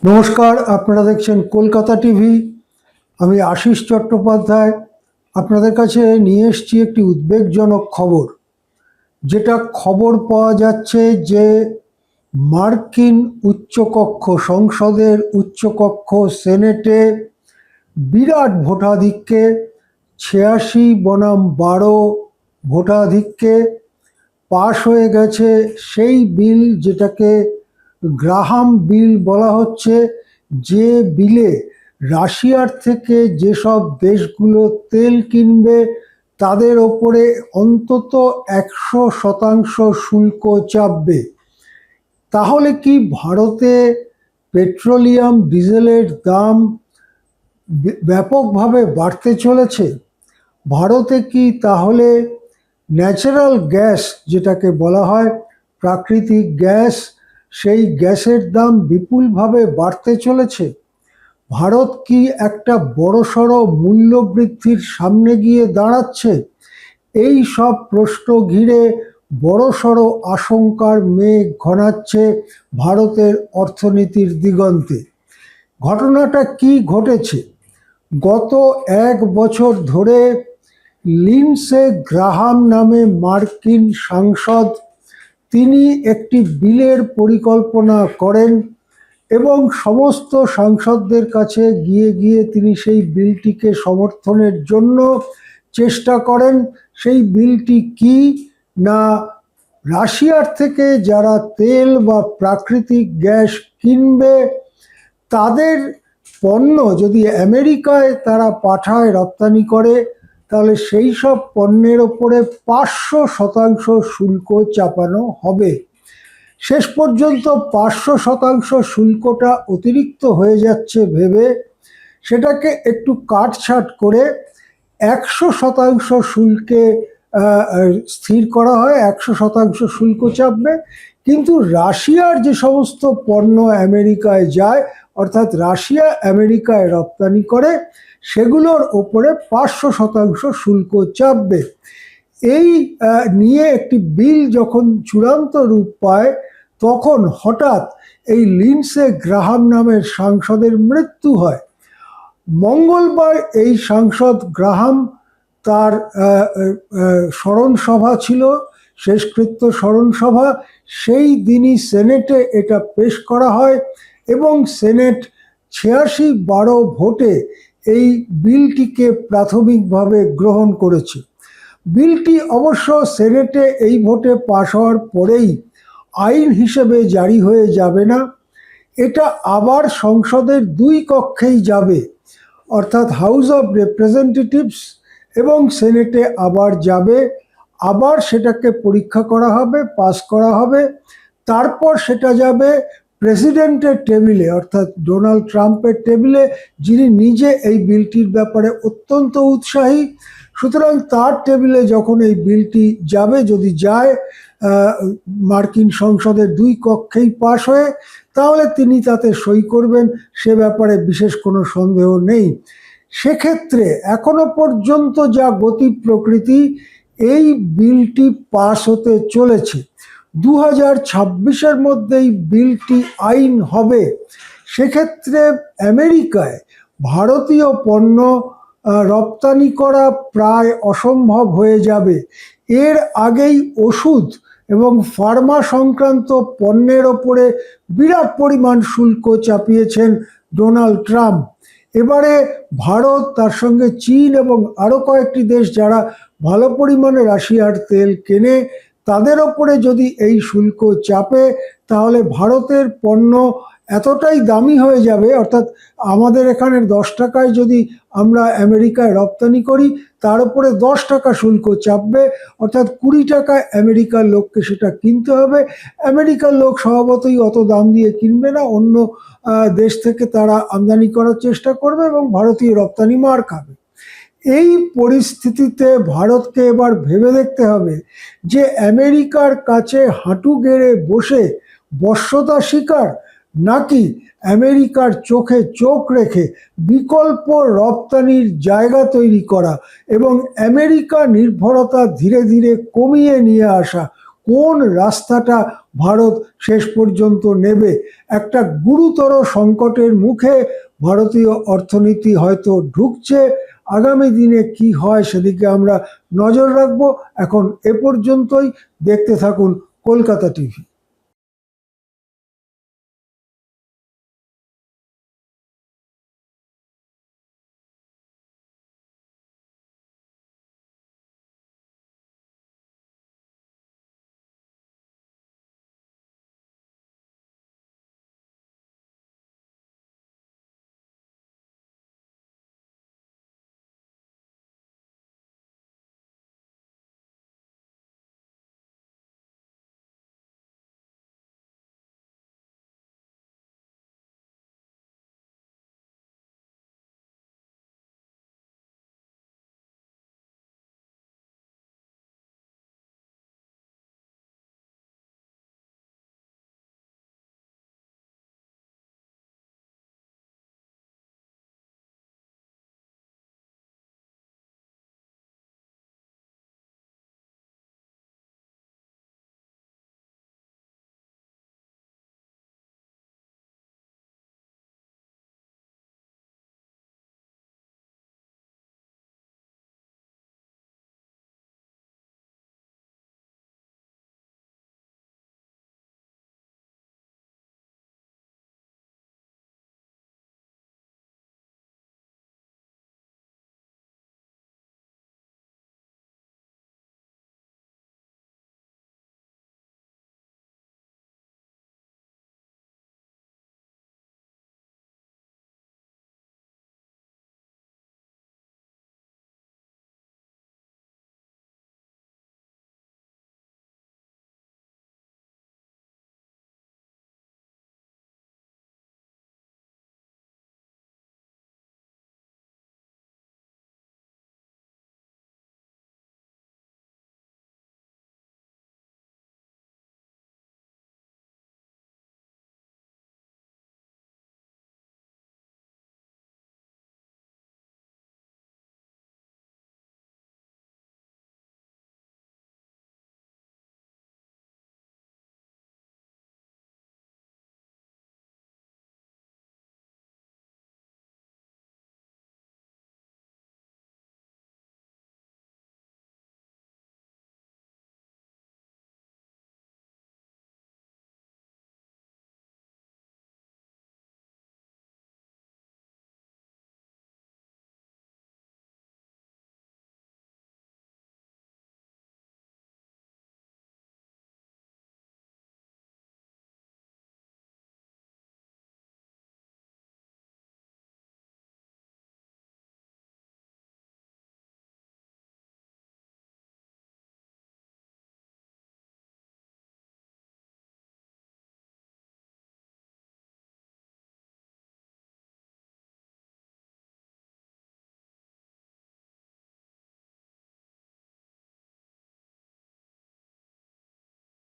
নমস্কার, আপনারা দেখছেন কলকাতা টিভি। আমি আশিস চট্টোপাধ্যায় আপনাদের কাছে নিয়ে এসেছি একটি উদ্বেগজনক খবর। যেটা খবর পাওয়া যাচ্ছে যে মার্কিন উচ্চকক্ষ, সংসদের উচ্চকক্ষ সেনেটে বিরাট ভোটাধিক্যে 86 বনাম 12 ভোটাধিক্যে পাশ হয়ে গেছে সেই বিল, যেটাকে গ্রাহাম বিল বলা হচ্ছে। যে বিলে রাশিয়ার থেকে যেসব দেশগুলো তেল কিনবে তাদের ওপরে অন্তত 100% শুল্ক চাপবে। তাহলে কি ভারতে পেট্রোলিয়াম ডিজেলের দাম ব্যাপকভাবে বাড়তে চলেছে? ভারতে কি তাহলে ন্যাচারাল গ্যাস, যেটাকে বলা হয় প্রাকৃতিক গ্যাস, সেই গ্যাসের দাম বিপুলভাবে বাড়তে চলেছে? ভারত কি একটা বড়সড় মূল্যবৃদ্ধির সামনে গিয়ে দাঁড়াচ্ছে? এই সব প্রশ্ন ঘিরে বড়সড় আশঙ্কার মেঘ ঘনাচ্ছে ভারতের অর্থনীতির দিগন্তে। ঘটনাটা কি ঘটেছে? গত 1 বছর ধরে লিন্ডসে গ্রাহাম নামে মার্কিন সাংসদ, তিনি একটি বিলের পরিকল্পনা করেন এবং সমস্ত সাংসদদের কাছে গিয়ে গিয়ে তিনি সেই বিলটিকে সমর্থনের জন্য চেষ্টা করেন। সেই বিলটি কি না, রাশিয়ার থেকে যারা তেল বা প্রাকৃতিক গ্যাস কিনবে তাদের পণ্য যদি আমেরিকায় তারা পাঠায়, রপ্তানি করে, তাহলে সেই সব পণ্যের ওপরে 500% শুল্ক চাপানো হবে। শেষ পর্যন্ত 500% শুল্কটা অতিরিক্ত হয়ে যাচ্ছে ভেবে সেটাকে একটু কাটছাট করে 100% শুল্কে স্থির করা হয়। 100% শুল্ক চাপবে, কিন্তু রাশিয়ার যে সমস্ত পণ্য আমেরিকায় যায়, অর্থাৎ রাশিয়া আমেরিকায় রপ্তানি করে, সেগুলোর ওপরে 500% শুল্ক চাপবে। এই নিয়ে একটি বিল যখন চূড়ান্ত রূপ পায়, তখন হঠাৎ এই লিন্ডসে গ্রাহাম নামের সাংসদের মৃত্যু হয়। মঙ্গলবার এই সাংসদ গ্রাহাম, তার স্মরণ সভা ছিল, শেষকৃত্য স্মরণ সভা, সেই দিনই সেনেটে এটা পেশ করা হয় এবং সেনেট 86-12 ভোটে এই বিলটিকে প্রাথমিকভাবে গ্রহণ করেছে। বিলটি অবশ্য সেনেটে এই ভোটে পাশ হওয়ার পরেই আইন হিসেবে জারি হয়ে যাবে না। এটা আবার সংসদের 2 কক্ষেই যাবে, অর্থাৎ হাউস অফ রিপ্রেজেন্টেটিভস এবং সেনেটে আবার যাবে। আবার সেটাকে পরীক্ষা করা হবে, পাস করা হবে। তারপর সেটা যাবে প্রেসিডেন্টের টেবিলে, অর্থাৎ ডোনাল্ড ট্রাম্পের টেবিলে, যিনি নিজে এই বিলটির ব্যাপারে অত্যন্ত উৎসাহী। সুতরাং তার টেবিলে যখন এই বিলটি যাবে, যদি যায় মার্কিন সংসদের 2 কক্ষেই পাশ হয়ে, তাহলে তিনি তাতে সই করবেন, সে ব্যাপারে বিশেষ কোনো সন্দেহ নেই। সেক্ষেত্রে এখনো পর্যন্ত যা গতি প্রকৃতি, এই বিলটি পাস হতে চলেছে। 2026-এর মধ্যেই বিলটি আইন হবে। সেক্ষেত্রে আমেরিকায় ভারতীয় পণ্য রপ্তানি করা প্রায় অসম্ভব হয়ে যাবে। এর আগেই ওষুধ এবং ফার্মা সংক্রান্ত পণ্যের ওপরে বিরাট পরিমাণ শুল্ক চাপিয়েছেন ডোনাল্ড ট্রাম্প। এবারে ভারত, তার সঙ্গে চীন এবং আরও কয়েকটি দেশ যারা ভালো পরিমাণে রাশিয়ার তেল কেনে, তাদের ওপরে যদি এই শুল্ক চাপে, তাহলে ভারতের পণ্য এতটাই দামি হয়ে যাবে, অর্থাৎ আমাদের এখানের 10 টাকায় যদি আমরা আমেরিকায় রপ্তানি করি, তার উপরে 10 টাকা শুল্ক চাপবে, অর্থাৎ 20 টাকায় আমেরিকার লোককে সেটা কিনতে হবে। আমেরিকার লোক স্বভাবতই অত দাম দিয়ে কিনবে না, অন্য দেশ থেকে তারা আমদানি করার চেষ্টা করবে এবং ভারতীয় রপ্তানি মার খাবে। এই পরিস্থিতিতে ভারতকে এবার ভেবে দেখতে হবে যে আমেরিকার কাছে হাঁটু গেড়ে বসে বশ্যতা স্বীকার, নাকি আমেরিকার চোখে চোখ রেখে বিকল্প রপ্তানির জায়গা তৈরি করা এবং আমেরিকা নির্ভরতা ধীরে ধীরে কমিয়ে নিয়ে আসা। কোন রাস্তাটা ভারত শেষ পর্যন্ত নেবে। একটা গুরুতর সংকটের মুখে ভারতীয় অর্থনীতি হয়তো ঢুকছে। আগামী দিনে কি হয় সেদিকে আমরা নজর রাখবো। এখন এ পর্যন্তই। দেখতে থাকুন কলকাতা টিভি।